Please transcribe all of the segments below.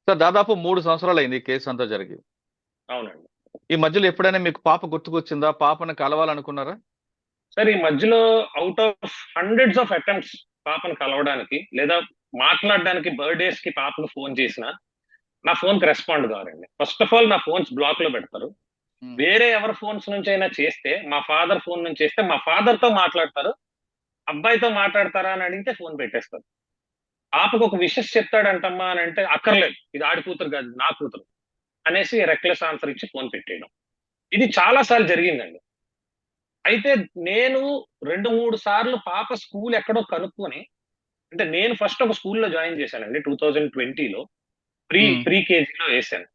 Sir దాదాపు 3 సంవత్సరాలు అయింది ఈ కేసు అంతా జరిగి. అవునండి. ఈ మధ్యలో ఎప్పుడైనా మీకు పాప గుర్తుకొచ్చిందా? పాపను కలవాలనుకున్నారా? సార్ ఈ మధ్యలో out of hundreds of attempts పాపను కలవడానికి లేదా మాట్లాడడానికి బర్త్డేస్ కి పాపకు ఫోన్ చేసిన నా ఫోన్ కి రెస్పాండ్ కావాలండి. ఫస్ట్ ఆఫ్ ఆల్ నా ఫోన్స్ బ్లాక్ లో పెడతారు. ఉమ్, వేరే ఎవరి ఫోన్స్ నుంచి అయినా చేస్తే మా ఫాదర్ ఫోన్ నుంచి చేస్తే మా ఫాదర్ తో మాట్లాడతారు. అబ్బాయితో మాట్లాడతారా అని అడిగితే ఫోన్ పెట్టేస్తారు. పాపకు ఒక విషెస్ చెప్తాడంటమ్మా అని అంటే అక్కర్లేదు, ఇది ఆడి కూతురు కాదు నా కూతురు అనేసి రెక్లెస్ ఆన్సర్ ఇచ్చి ఫోన్ పెట్టేయడం. ఇది చాలా సార్లు జరిగిందండి. అయితే నేను 2-3 సార్లు పాప స్కూల్ ఎక్కడో కనుక్కొని, అంటే నేను ఫస్ట్ ఒక స్కూల్లో జాయిన్ చేశానండి 2020లో. ప్రీ ఉమ్, ప్రీ కేజీలో వేశాను.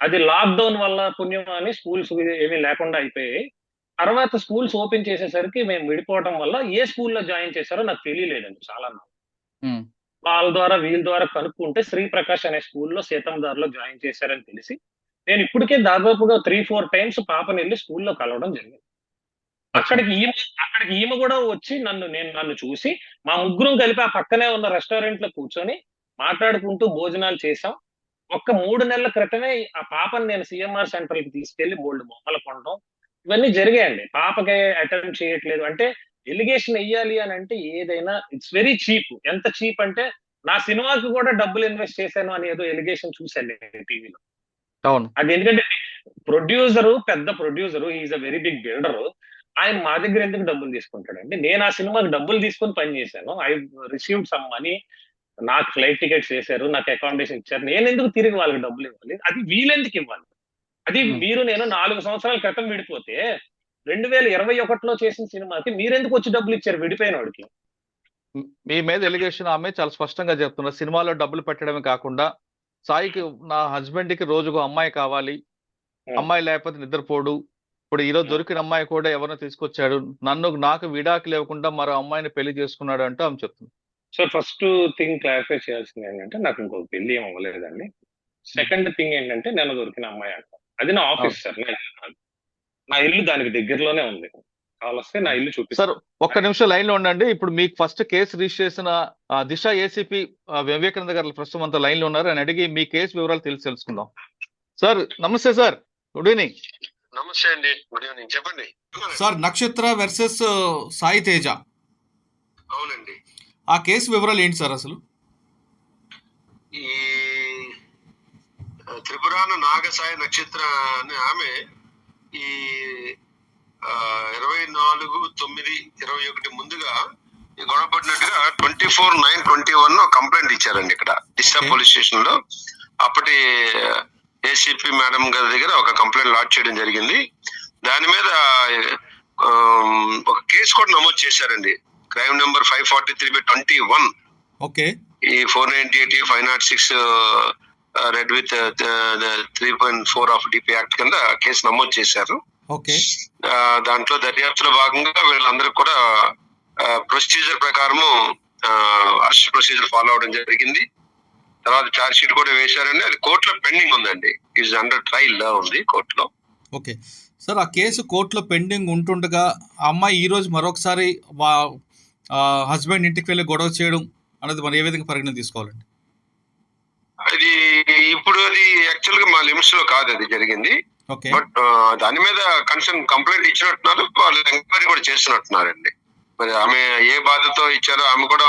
అది లాక్డౌన్ వల్ల పుణ్యం అని స్కూల్స్ ఏమీ లేకుండా అయిపోయాయి. తర్వాత స్కూల్స్ ఓపెన్ చేసేసరికి మేము విడిపోవడం వల్ల ఏ స్కూల్లో జాయిన్ చేశారో నాకు తెలియలేదండి చాలా. ఉమ్, వాళ్ళ ద్వారా వీళ్ళ ద్వారా కనుక్కుంటే శ్రీప్రకాష్ అనే స్కూల్లో సీతందార్లో జాయిన్ చేశారని తెలిసి నేను ఇప్పటికే దాదాపుగా 3-4 టైమ్స్ పాపని వెళ్ళి స్కూల్లో కలవడం జరిగింది. అచ్చా. అక్కడికి ఈమె కూడా వచ్చి నన్ను చూసి మా ముగ్గురం కలిపి ఆ పక్కనే ఉన్న రెస్టారెంట్ లో కూర్చొని మాట్లాడుకుంటూ భోజనాలు చేసాం. ఒక్క 3 నెలల క్రితమే ఆ పాపని నేను సిఎంఆర్ సెంటర్ కి తీసుకెళ్లి బోల్డ్ బొమ్మలు కొనడం ఇవన్నీ జరిగాయండి. పాపకి అటెండ్ చేయట్లేదు అంటే ఎలిగేషన్ వెయ్యాలి అని అంటే ఏదైనా ఇట్స్ వెరీ చీప్. ఎంత చీప్ అంటే నా సినిమాకి కూడా డబ్బులు ఇన్వెస్ట్ చేశాను అని ఏదో ఎలిగేషన్ చూశాను నేను టీవీలో. అవును. అది ఎందుకంటే పెద్ద producer, is a very big builder. ఆయన మా దగ్గర ఎందుకు డబ్బులు తీసుకుంటాడండి? నేను ఆ సినిమాకి డబ్బులు తీసుకొని పని చేశాను. I received some money. నాకు ఫ్లైట్ టికెట్స్ వేశారు, నాకు అకామిడేషన్ ఇచ్చారు. నేను ఎందుకు తిరిగి వాళ్ళకి డబ్బులు ఇవ్వాలి? అది వీళ్ళెందుకు ఇవ్వాలి? అది ఉమ్. మీరు నేను 4 సంవత్సరాల క్రితం విడిపోతే 2021లో చేసిన సినిమాకి మీరెందుకు వచ్చి డబ్బులు ఇచ్చారు విడిపోయిన వాడికి? మీ మీద ఎలిగేషన్ ఆమె చాలా స్పష్టంగా చెప్తున్నారు. సినిమాలో డబ్బులు పెట్టడమే కాకుండా సాయికి, నా హస్బెండ్ కి రోజుకు అమ్మాయి కావాలి, అమ్మాయి లేకపోతే నిద్రపోడు. ఇప్పుడు ఈరోజు దొరికిన అమ్మాయి కూడా ఎవరినో తీసుకొచ్చాడు, నాకు విడాకులు ఇవ్వకుండా మరో అమ్మాయిని పెళ్లి చేసుకున్నాడు అంటూ ఆమె చెప్తుంది. సో ఫస్ట్ థింగ్ క్లారిఫై చేయాల్సింది ఏంటంటే నాకు ఇంకొక పెళ్లి ఏం అవ్వలేదండి. ఉమ్, సెకండ్ థింగ్ ఏంటంటే నేను దొరికిన అమ్మాయి అంట. అది నా అవును. ఆఫీస్ సార్, నా ఇల్లు కాదు. నా ఇల్లు దానికి దగ్గరలోనే ఉంది. కావాలొస్తే నా ఇల్లు సార్ చూపిస్తాను. ఒక్క నిమిషం లైన్ లో ఉండండి. ఇప్పుడు మీకు ఫస్ట్ కేసు రిజిస్టర్ చేసిన దిశ ఏసీపీ వివేకానంద గారు ప్రస్తుతం అంతా లైన్ లో ఉన్నారు. అని అడిగి మీ కేసు వివరాలు తెలుసుకుందాం. సార్ నమస్తే సార్, గుడ్ ఈవినింగ్. నమస్తే అండి, గుడ్ ఈవినింగ్. చెప్పండి. సార్ నక్షత్ర వర్సెస్ సాయి తేజ, అవునండి. ఆ కేసు వివరాలు ఏంటి సార్ అసలు? ఈ త్రిపురాన నాగసాయి నక్షత్ర అనే ఆమె ఈ 24/9/21 ముందుగా ఈ గొడవ పడినట్టుగా 24/9/21 కంప్లైంట్ ఇచ్చారండి ఇక్కడ డిస్టర్బ్ Okay. పోలీస్ స్టేషన్ లో. అప్పటి ఏసీపీ మేడం గారి దగ్గర ఒక కంప్లైంట్ లాడ్జ్ చేయడం జరిగింది. దాని మీద ఒక కేసు కూడా నమోదు చేశారండి. Crime number 543/21. ఓకే. ఈ 498 506 red with 3.4 of DP act కింద కేసు నమోదు చేశారు. ఓకే. దాంట్లో దర్యాప్తులో భాగంగా వీళ్ళందరూ కూడా ప్రొసీజర్ ప్రకారము అరెస్ట్ ప్రొసీజర్ ఫాలో అవడం జరిగింది. తర్వాత ఛార్జ్ షీట్ కూడా వేశారండి. అది కోర్టులో పెండింగ్ ఉందండి. ఈజ్ అండర్ ట్రయల్ లో ఉంది కోర్టులో. ఓకే సార్, ఆ కేసు కోర్టులో పెండింగ్ ఉంటుండగా ఆ అమ్మాయి ఈ రోజు మరొకసారి హస్బెండ్ ఇంటికి వెళ్ళి గొడవ చేయడం అనేది మనం ఏ విధంగా పరిగణన తీసుకోవాలండి? అది ఇప్పుడు అది యాక్చువల్ గా మా లిమిట్స్ లో కాదు అది జరిగింది. ఓకే. బట్ దాని మీద కన్సర్న్ కంప్లైంట్ ఇచ్చినట్టున్నారు, వాళ్ళు ఎంక్వైరీ కూడా చేస్తున్నట్టున్నారండి. మరి ఆమె ఏ బాధతో ఇచ్చారో ఆమె కూడా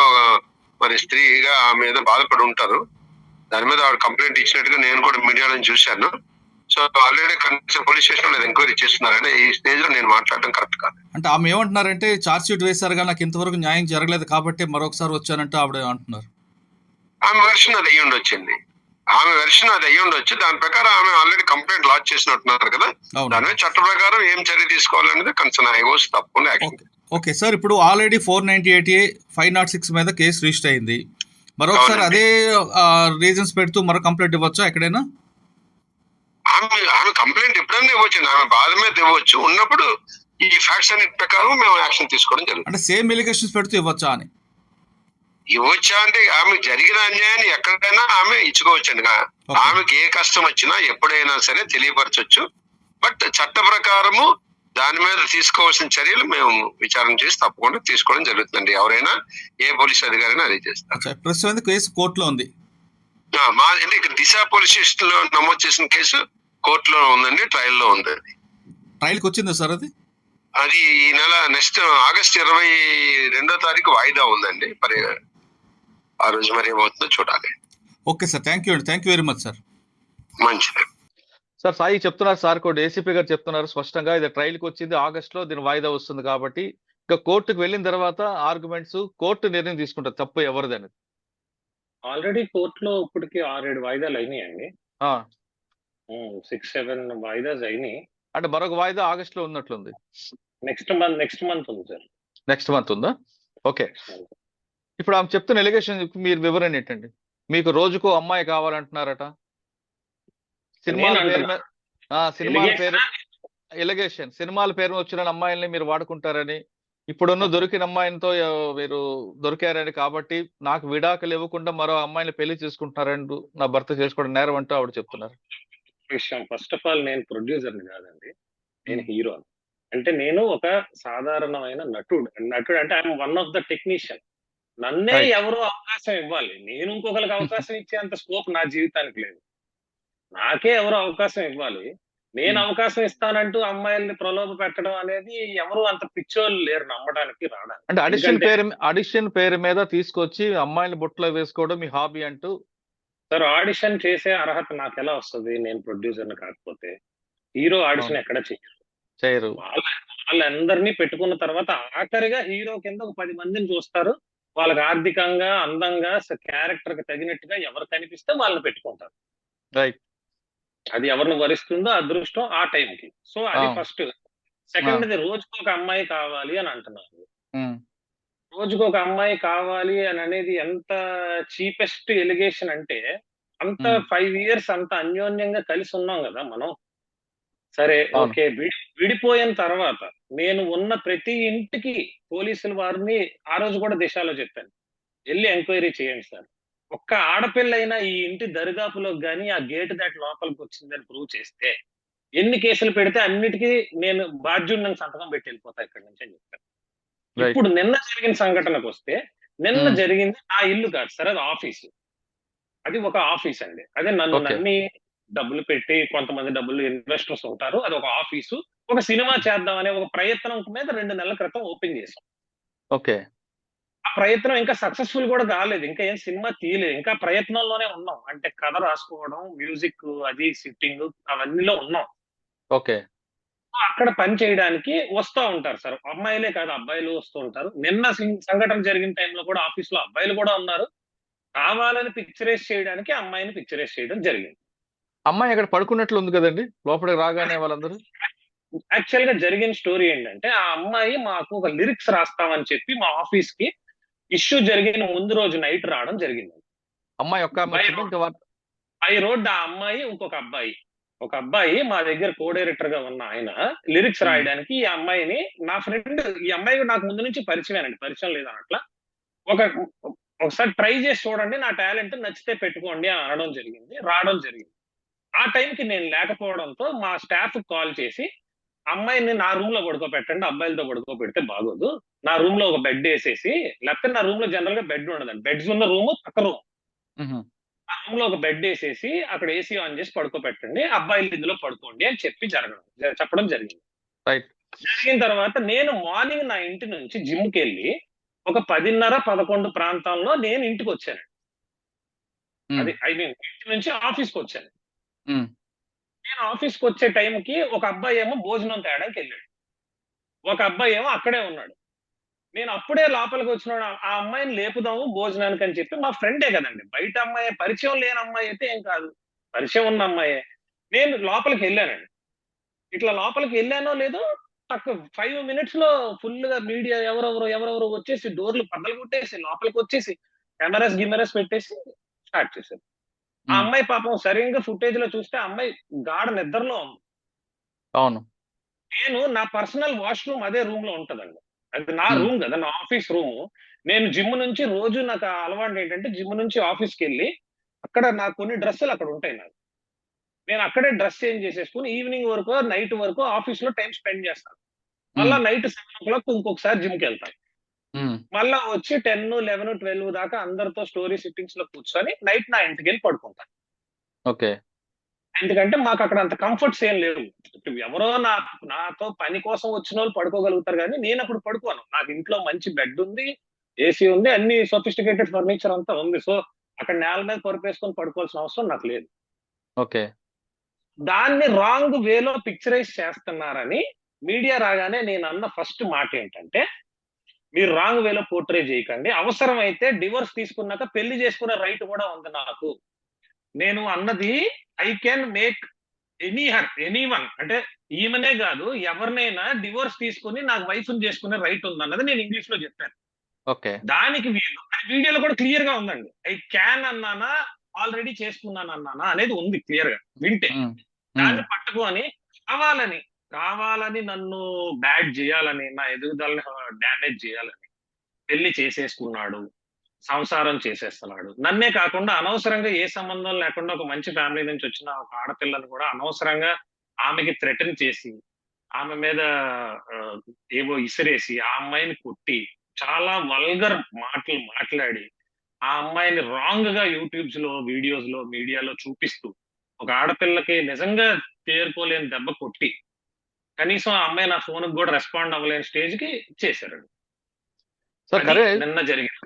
మరి స్త్రీగా ఆమె ఏదో బాధపడి ఉంటారు. దాని మీద ఆవిడ కంప్లైంట్ ఇచ్చినట్టుగా నేను కూడా మీడియాలో చూశాను. So already concern police station లో ఎంక్వైరీ చేస్తున్నారండి. ఈ స్టేజ్ లో నేను మాట్లాడడం కరెక్ట్ కాదు. అంటే ఆమె ఏమంటున్నారంటే ఛార్జ్ షీట్ వేశారు కానీ నాకు ఇంతవరకు న్యాయం జరగలేదు కాబట్టి మరొకసారి వచ్చానంటే ఆవిడ అంటున్నారు. ఆమె వెర్షన్ అది అయ్యి ఉండొచ్చండి. దాని ప్రకారం ఆమె ఆల్రెడీ కంప్లైంట్ లాడ్జ్ చేసినట్టున్నారు కదా. అవును. దాని మీద చట్ట ప్రకారం ఏం చర్య తీసుకోవాలనేది కన్సర్న్ హైకోర్టు తప్పకుండా యాక్షన్. ఓకే సార్, ఇప్పుడు ఆల్రెడీ 498A 506 మీద కేసు రిజిస్టర్ అయింది. మరొకసారి అవునండి. అదే రీజన్స్ పెడుతూ మరో కంప్లైంట్ ఇవ్వచ్చా ఎక్కడైనా? ఆమె కంప్లైంట్ ఎప్పుడైనా ఇవ్వచ్చు, ఆమె బాధ మీద ఇవ్వచ్చు. ఉన్నప్పుడు ఈ ఫ్యాక్ట్స్ అన్నిటి ప్రకారం మేము యాక్షన్ తీసుకోవడం జరుగుతుంది. అంటే సేమ్ ఎలిగేషన్స్ పెడుతూ ఇవ్వచ్చా అని? ఇవ్వచ్చా అంటే ఆమె జరిగిన అన్యాయాన్ని ఎక్కడైనా ఆమె ఇచ్చుకోవచ్చండి. Okay. ఆమెకి ఏ కష్టం వచ్చినా ఎప్పుడైనా సరే తెలియపరచవచ్చు. బట్ చట్ట ప్రకారము దాని మీద తీసుకోవాల్సిన చర్యలు మేము విచారణ చేసి తప్పకుండా తీసుకోవడం జరుగుతుందండి. ఎవరైనా ఏ పోలీస్ అధికారైనా అదే చేస్తారు. ప్రస్తుతం కేసు కోర్టులో ఉంది. అంటే ఇక్కడ దిశ పోలీస్ స్టేషన్ లో నమోదు చేసిన కేసు కోర్టులో ఉందండి, ట్రయల్లో ఉంది. ట్రయల్కి వచ్చిందా సార్ అది? అది ఈ నెల నెక్స్ట్ ఆగస్ట్ 22వ తారీఖు వాయిదా ఉందండి. మరి ఆ రోజు మరి ఏమవుతుందో చూడాలి. ఓకే సార్, థ్యాంక్ యూ అండి, thank you very much sir. మంచిది సార్. సాయి చెప్తున్నారు, సార్ కూడా ఏసీపీ గారు చెప్తున్నారు స్పష్టంగా, ఇది ట్రయల్కి వచ్చింది, ఆగస్ట్ లో దీని వాయిదా వస్తుంది కాబట్టి ఇంకా కోర్టుకు వెళ్ళిన తర్వాత ఆర్గ్యుమెంట్స్ కోర్టు నిర్ణయం తీసుకుంటారు తప్పు ఎవరిది అనేది. ఆల్రెడీ కోర్టులో ఇప్పటికి 6-7 వాయిదాలు అయినాయండి. 6-7 వాయిదాస్ అయినాయి. అంటే మరొక వాయిదా ఆగస్ట్ లో ఉన్నట్లుంది. నెక్స్ట్ మంత్ ఉంది సార్. నెక్స్ట్ మంత్ ఉందా? ఓకే. ఇప్పుడు ఆమె చెప్తున్న ఎలిగేషన్ మీరు వివరణ ఏంటండి? మీకు రోజుకు అమ్మాయి కావాలంటున్నారట, సినిమాల పేరు మీద, సినిమాల పేరు ఎలిగేషన్, సినిమాల పేరు వచ్చిన అమ్మాయిల్ని మీరు వాడుకుంటారని, ఇప్పుడున్న దొరికిన అమ్మాయితో మీరు దొరికారని, కాబట్టి నాకు విడాకులు ఇవ్వకుండా మరో అమ్మాయిని పెళ్లి చేసుకుంటున్నారంటూ, నా భర్త చేసుకోవడం నేరం అంటూ ఆవిడ చెప్తున్నారు. విషయం ఫస్ట్ ఆఫ్ ఆల్, నేను ప్రొడ్యూసర్ని కాదండి, నేను హీరో. అంటే నేను ఒక సాధారణమైన నటుడు అంటే I'm one of the technician. నన్నే ఎవరో అవకాశం ఇవ్వాలి, నేను ఇంకొకరికి అవకాశం ఇచ్చేంత స్కోప్ నా జీవితానికి లేదు. నాకే ఎవరో అవకాశం ఇవ్వాలి. నేను అవకాశం ఇస్తానంటూ అమ్మాయిల్ని ప్రలోభ పెట్టడం అనేది ఎవరు అంత పిచ్చోళ్ళు లేరు నమ్మడానికి, రావడానికి. అంటే ఆడిషన్ పేరు మీద తీసుకొచ్చి అమ్మాయిని బుట్టలో వేసుకోవడం మీ హాబీ అంటూ. సార్, ఆడిషన్ చేసే అర్హత నాకు ఎలా వస్తుంది? నేను ప్రొడ్యూసర్ని కాకపోతే. హీరో ఆడిషన్ ఎక్కడ చేయరు. వాళ్ళందరినీ పెట్టుకున్న తర్వాత ఆఖరిగా హీరో కింద ఒక 10 మందిని చూస్తారు. వాళ్ళకి ఆర్థికంగా, అందంగా, క్యారెక్టర్ కి తగినట్టుగా ఎవరు కనిపిస్తే వాళ్ళని పెట్టుకుంటారు. రైట్. అది ఎవరిని వరిస్తుందో అదృష్టం ఆ టైంకి. సో అది ఫస్ట్. సెకండ్, రోజుకు ఒక అమ్మాయి కావాలి అని అంటున్నారు. రోజుకు ఒక అమ్మాయి కావాలి అని అనేది ఎంత చీపెస్ట్ ఎలిగేషన్ అంటే, అంత 5 years అంత అన్యోన్యంగా కలిసి ఉన్నాం కదా మనం. సరే, ఓకే, విడిపోయిన తర్వాత నేను ఉన్న ప్రతి ఇంటికి పోలీసుల వారిని ఆ రోజు కూడా దిశలో చెప్పాను, వెళ్ళి ఎంక్వైరీ చేయండి సార్. ఒక్క ఆడపిల్లైనా ఈ ఇంటి దరిదాపులోకి గానీ ఆ గేట్ దాటి లోపలికి వచ్చిందని ప్రూవ్ చేస్తే ఎన్ని కేసులు పెడితే అన్నిటికీ నేను బాధ్యుడిని సంతకం పెట్టి వెళ్ళిపోతా ఇక్కడి నుంచి అని చెప్పాను. ఇప్పుడు నిన్న జరిగిన సంఘటనకు వస్తే, నిన్న జరిగింది నా ఇల్లు కాదు సార్, అది ఆఫీసు. అది ఒక ఆఫీస్ అండి. అదే నన్ను నమ్మి డబ్బులు పెట్టి, కొంతమంది డబ్బులు ఇన్వెస్టర్స్ ఉంటారు, అది ఒక ఆఫీసు. ఒక సినిమా చేద్దాం అనే ఒక ప్రయత్నం మీద 2 నెలల క్రితం ఓపెన్ చేశాం. ఓకే. ఆ ప్రయత్నం ఇంకా సక్సెస్ఫుల్ కూడా కాలేదు, ఇంకా ఏం సినిమా తీయలేదు, ఇంకా ప్రయత్నంలోనే ఉన్నాం. అంటే కథ రాసుకోవడం, మ్యూజిక్, అది సిట్టింగ్, అవన్నీలో ఉన్నాం. ఓకే. అక్కడ పని చేయడానికి వస్తూ ఉంటారు సార్, అమ్మాయిలే కాదు అబ్బాయిలు వస్తూ ఉంటారు. నిన్న సంఘటన జరిగిన టైంలో కూడా ఆఫీస్ లో అబ్బాయిలు కూడా ఉన్నారు. కావాలని పిక్చరైజ్ చేయడానికి అమ్మాయిని పిక్చరైజ్ చేయడం జరిగింది. అమ్మాయి అక్కడ పడుకున్నట్లు ఉంది కదండి లోపలికి రాగానే వాళ్ళందరూ. యాక్చువల్ గా జరిగిన స్టోరీ ఏంటంటే, ఆ అమ్మాయి మాకు ఒక లిరిక్స్ రాస్తామని చెప్పి మా ఆఫీస్ కి ఇష్యూ జరిగిన ముందు రోజు నైట్ రావడం జరిగింది. అమ్మాయి ఐ రోడ్ ఆ అమ్మాయి, ఇంకొక అబ్బాయి, ఒక అబ్బాయి మా దగ్గర కో డైరెక్టర్ గా ఉన్న ఆయన లిరిక్స్ రాయడానికి ఈ అమ్మాయిని, నా ఫ్రెండ్, ఈ అమ్మాయి నాకు ముందు నుంచి పరిచయమేనండి, పరిచయం లేదన్నట్లా, ఒకసారి ట్రై చేసి చూడండి, నా టాలెంట్ నచ్చితే పెట్టుకోండి అని అనడం జరిగింది. రావడం జరిగింది. ఆ టైంకి నేను లేకపోవడంతో మా స్టాఫ్ కాల్ చేసి, అమ్మాయిని నా రూమ్ లో పడుకోబెట్టండి, అబ్బాయిలతో పడుకోబెడితే బాగోదు, నా రూమ్ లో ఒక బెడ్ వేసేసి, లేకపోతే నా రూమ్ లో జనరల్ గా బెడ్ ఉండదండి, బెడ్స్ ఉన్న రూమ్ పక్క రూమ్, ఆ రూమ్ లో ఒక బెడ్ వేసేసి అక్కడ ఏసీ ఆన్ చేసి పడుకోబెట్టండి, అబ్బాయిలు ఇందులో పడుకోండి అని చెప్పడం జరిగింది. జరిగిన తర్వాత నేను మార్నింగ్ నా ఇంటి నుంచి జిమ్కి వెళ్ళి ఒక 10:30-11 ప్రాంతాల్లో నేను ఇంటికి వచ్చాను. అది ఇంటి నుంచి ఆఫీస్కి వచ్చాను. నేను ఆఫీస్కి వచ్చే టైంకి ఒక అబ్బాయి ఏమో భోజనం తేడానికి వెళ్ళాడు, ఒక అబ్బాయి ఏమో అక్కడే ఉన్నాడు. నేను అప్పుడే లోపలికి వచ్చిన ఆ అమ్మాయిని లేపుదాము భోజనానికి అని చెప్పి, మా ఫ్రెండే కదండి, బయట అమ్మాయి, పరిచయం లేని అమ్మాయి అయితే ఏం కాదు, పరిచయం ఉన్న అమ్మాయే. నేను లోపలికి వెళ్ళానండి. ఇట్లా లోపలికి వెళ్ళానో లేదో, 5 minutes లో ఫుల్ గా మీడియా ఎవరెవరో వచ్చేసి డోర్లు పద్దలు కొట్టేసి లోపలికి వచ్చేసి కెమెరాస్ పెట్టేసి స్టార్ట్ చేశారు. ఆ అమ్మాయి పాపం సరిగ్గా ఫుటేజ్ లో చూస్తే అమ్మాయి గాఢ నిద్రలో ఉంది. అవును. నేను నా పర్సనల్ వాష్రూమ్ అదే రూమ్ లో ఉంటదండి, అది నా రూమ్ కదా, నా ఆఫీస్ రూమ్. నేను జిమ్ నుంచి రోజు నాకు అలవాటు ఏంటంటే, జిమ్ నుంచి ఆఫీస్కి వెళ్ళి అక్కడ నాకు కొన్ని డ్రెస్సులు అక్కడ ఉంటాయి నాకు, నేను అక్కడే డ్రెస్ చేంజ్ చేసేసుకుని ఈవినింగ్ వరకు, నైట్ వరకు ఆఫీస్ లో టైం స్పెండ్ చేస్తాను. మళ్ళా నైట్ 7 o'clock ఇంకొకసారి జిమ్కి వెళ్తాను. ఉమ్, మళ్ళా వచ్చి 10, 11, 12 దాకా అందరితో స్టోరీ సిట్టింగ్స్ లో కూర్చొని నైట్ నా ఇంటికి వెళ్ళి పడుకుంటాను. ఓకే. ఎందుకంటే మాకు అక్కడ అంత కంఫర్ట్స్ ఏం లేవు. ఇప్పుడు ఎవరో నాతో పని కోసం వచ్చిన వాళ్ళు పడుకోగలుగుతారు, కానీ నేను అప్పుడు పడుకోను. నాకు ఇంట్లో మంచి బెడ్ ఉంది, ఏసీ ఉంది, అన్ని సొఫిస్టికేటెడ్ ఫర్నిచర్ అంతా ఉంది. సో అక్కడ నేల మీద పరుపేసుకొని పడుకోవాల్సిన అవసరం నాకు లేదు. ఓకే. దాన్ని రాంగ్ వేలో పిక్చరైజ్ చేస్తున్నారని మీడియా రాగానే నేను అన్న ఫస్ట్ మాట ఏంటంటే, మీరు రాంగ్ వేలో పోర్ట్రే చేయకండి. అవసరమైతే డివోర్స్ తీసుకున్నాక పెళ్లి చేసుకునే రైట్ కూడా ఉంది నాకు. నేను అన్నది I can make any one, అంటే ఈమెనే కాదు ఎవరినైనా డివోర్స్ తీసుకుని నాకు వైఫ్ చేసుకునే రైట్ ఉంది అన్నది నేను ఇంగ్లీష్ లో చెప్పాను. ఓకే. దానికి వీడియోలో కూడా క్లియర్ గా ఉందండి. ఐ క్యాన్ అన్నానా, ఆల్రెడీ చేసుకున్నాను అన్నానా అనేది ఉంది క్లియర్ గా వింటే. ఉమ్, దాన్ని పట్టుకొని కావాలని నన్ను బ్యాడ్ చేయాలని, నా ఎదుగుదలని డ్యామేజ్ చేయాలని పెళ్లి చేసేసుకున్నాడు, సంసారం చేసేస్తున్నాడు. నన్నే కాకుండా అనవసరంగా ఏ సంబంధం లేకుండా ఒక మంచి ఫ్యామిలీ నుంచి వచ్చిన ఒక ఆడపిల్లని కూడా అనవసరంగా ఆమెకి థ్రెటన్ చేసి, ఆమె మీద ఆ, ఏవో ఇసిరేసి, ఆ అమ్మాయిని కొట్టి, చాలా వల్గర్ మాటలు మాట్లాడి, ఆ అమ్మాయిని రాంగ్ గా యూట్యూబ్స్ లో, వీడియోస్ లో, మీడియాలో చూపిస్తూ, ఒక ఆడపిల్లకి నిజంగా తేరుకోలేని దెబ్బ కొట్టి, కనీసం ఆ అమ్మాయి నా ఫోన్ కూడా రెస్పాండ్ అవ్వలేని స్టేజ్ కి చేశారండి. సార్ అది కరే నిన్న జరిగింది.